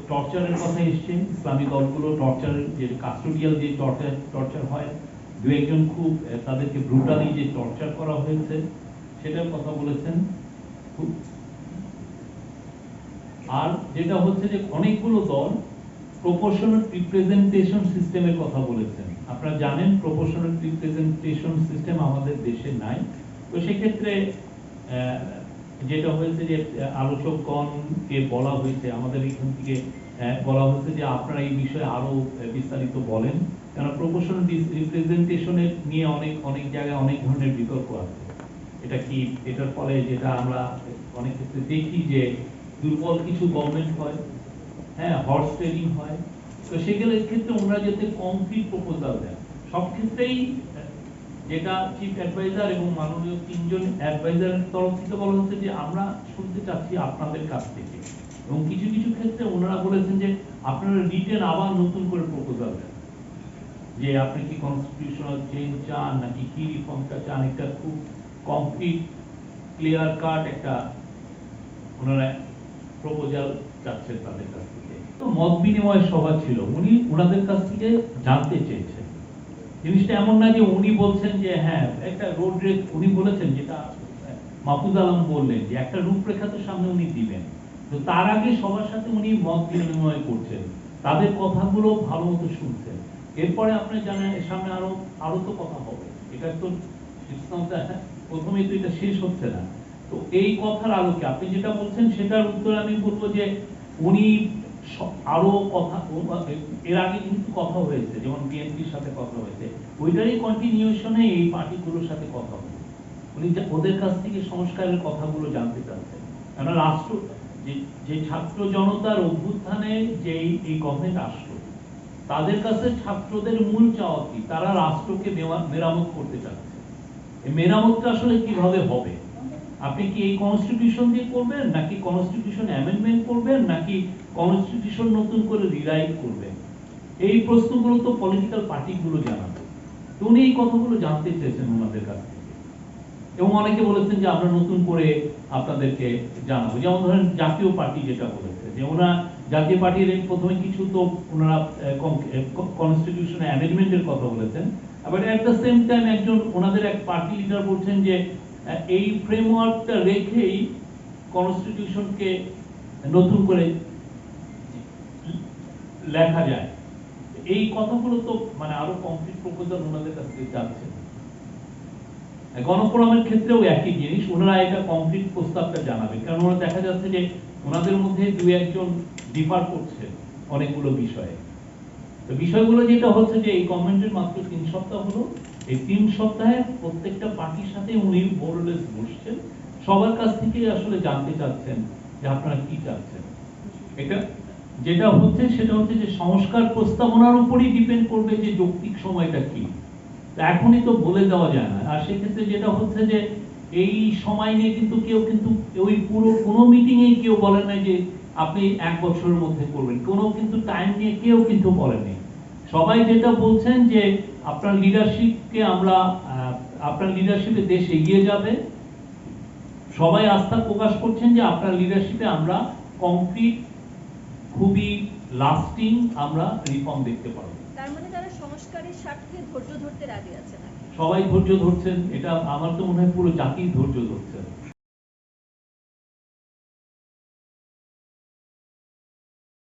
টর্চারের কথা এসছে, ইসলামী দলগুলো টর্চারের যে কাস্টোডিয়াল যে টর্চার হয়, দু একজন খুব তাদেরকে ব্রুটালি যে টর্চার করা হয়েছে সেটার কথা বলেছেন খুব। আর যেটা হচ্ছে যে অনেকগুলো দল প্রপোর্শনাল রিপ্রেজেন্টেশন সিস্টেমের কথা বলেছেন। আপনারা জানেন প্রপোর্শনাল রিপ্রেজেন্টেশন সিস্টেম আমাদের দেশে নাই। তো সেক্ষেত্রে যেটা হয়েছে যে আলোচকগণকে বলা হয়েছে, আমাদের এখান থেকে বলা হয়েছে যে আপনারা এই বিষয়ে আরো বিস্তারিত বলেন, কারণ প্রপোর্শনাল রিপ্রেজেন্টেশনের নিয়ে অনেক জায়গায় অনেক ধরনের বিতর্ক আছে। এটা কি, এটার ফলে যেটা আমরা অনেক ক্ষেত্রে দেখি যে দুর্বল কিছু গভর্নমেন্ট হয়, হ্যাঁ, হর্স ট্রেডিং হয়। তো সেগুলোর ক্ষেত্রে ওনারা যাতে কংক্রিট প্রপোজাল দেন। সব ক্ষেত্রেই যেটা চিফ অ্যাডভাইজার এবং মাননীয় 3 জন অ্যাডভাইজারের তরফ থেকে বলা হচ্ছে যে আমরা শুনতে চাচ্ছি আপনাদের কাছ থেকে, এবং কিছু কিছু ক্ষেত্রে ওনারা বলেছেন যে আপনারা রিটেন আবার নতুন করে প্রপোজাল দেন, যে আপনি কি কনস্টিটিউশনাল চেঞ্জ চান নাকি কি রিফর্মটা চান, একটা খুব কংক্রিট ক্লিয়ার কাট একটা ওনারা প্রপোজাল চাচ্ছেন তাদের কাছ থেকে। তো মত বিনিময় সভা ছিল, উনি ওনাদের কাছ থেকে জানতে চেয়েছেন। জিনিসটা এমন না যে উনি বলছেন যে হ্যাঁ একটা রোড রেস, উনি বলেছেন যেটা মাহফুজ আলম বললেন যে একটা রূপরেখা তো সামনে উনি দিবেন, তো তার আগে সবার সাথে উনি মত বিনিময় করছেন, তাদের কথাগুলো ভালো মতো শুনছেন। এরপরে আপনি জানেন সামনে আরো তো কথা হবে, এটা তো প্রথমেই তো এটা শেষ হচ্ছে না। তো এই কথার আলোকে আপনি যেটা বলছেন সেটার উত্তর আমি বলবো যে উনি আরো কথা, এর আগে কিন্তু কথা হয়েছে, যেমন বিএনপির সাথে কথা হয়েছে, ওইটারই কন্টিনিউশনে এই পার্টিগুলোর সাথে কথা হবে। উনি ওদের কাছ থেকে সংস্কারের কথাগুলো জানতে চাচ্ছেন, কারণ রাষ্ট্র যে ছাত্র জনতার অভ্যুত্থানে যে এই গভর্নমেন্ট আসলো, তাদের কাছে ছাত্রদের মূল চাওয়া কি, তারা রাষ্ট্রকে মেরামত করতে চাচ্ছে। এই মেরামতটা আসলে কিভাবে হবে? আপনি কি এই কনস্টিটিউশন দিয়ে করবেন, নাকি কনস্টিটিউশন অ্যামেন্ডমেন্ট করবেন, নাকি কনস্টিটিউশন নতুন করে রিরাইট করবেন? এই প্রশ্নগুলো তো পলিটিক্যাল পার্টিগুলো জানাবে। তো উনি এই কথাগুলো জানতে চেয়েছেন ওনাদের কাছ থেকে, এবং অনেকে বলেছেন যে আমরা নতুন করে আপনাদেরকে জানাবো। যেমন ধরেন জাতীয় পার্টি যেটা বলেছে যে ওনারা জাতীয় পার্টির প্রথমে কিছু তো ওনারা কনস্টিটিউশন অ্যামেন্ডমেন্টের কথা বলেছেন, আবার এট দ্য সেম টাইম একজন ওনাদের এক পার্টি লিডার বলছেন যে এই ফ্রেমওয়ার্কটা রেখেই কনস্টিটিউশনকে নতুন করে লেখা যায়। এই কথাগুলো তো মানে আরো কমপ্লিট প্রপোজাল ওনাদের কাছ থেকে চাচ্ছে। গণফোরামের ক্ষেত্রেও একই জিনিস, ওনারা এটা কমপ্লিট প্রস্তাবটা জানাবেন, কারণ ওরা দেখা যাচ্ছে যে ওনাদের মধ্যে দু একজন ডিফার করছে অনেকগুলো বিষয়ে। তো বিষয়গুলো যেটা হচ্ছে যে এই গভর্নমেন্টের মাত্র 3 সপ্তাহ হলো, এই 3 সপ্তাহে প্রত্যেকটা পার্টির সাথে উনি মোরলেস বসছেন, সবার কাছ থেকে আসলে জানতে চাচ্ছেন যে আপনারা কি চাচ্ছেন। এটা যেটা হচ্ছে সেটা হচ্ছে যে সংস্কার প্রস্তাবনার উপরই ডিপেন্ড করবে যে যৌক্তিক সময়টা কি, এখনই তো বলে দেওয়া যায় না। আর সেক্ষেত্রে যেটা হচ্ছে যে এই সময় নিয়ে কিন্তু কেউ কিন্তু ওই পুরো কোনো মিটিংয়ে কেউ বলে নাই যে আপনি 1 বছরের মধ্যে করবেন, কোনো কিন্তু টাইম নিয়ে কেউ কিন্তু বলেনি। সবাই যেটা বলছেন যে আপনার লিডারশিপকে আমরা, আপনার লিডারশিপে দেশ এগিয়ে যাবে, সবাই আস্থা প্রকাশ করছেন যে আপনার লিডারশিপে আমরা কংক্রিট খুবই লাস্টিং আমরা রিফর্ম দেখতে পাবো। তার মানে তারা সংস্কারের স্বার্থে ধৈর্য ধরতে রাজি আছে না? সবাই ধৈর্য ধরছেন, এটা আমার তো মনে হয় পুরো জাতি ধৈর্য ধরছে।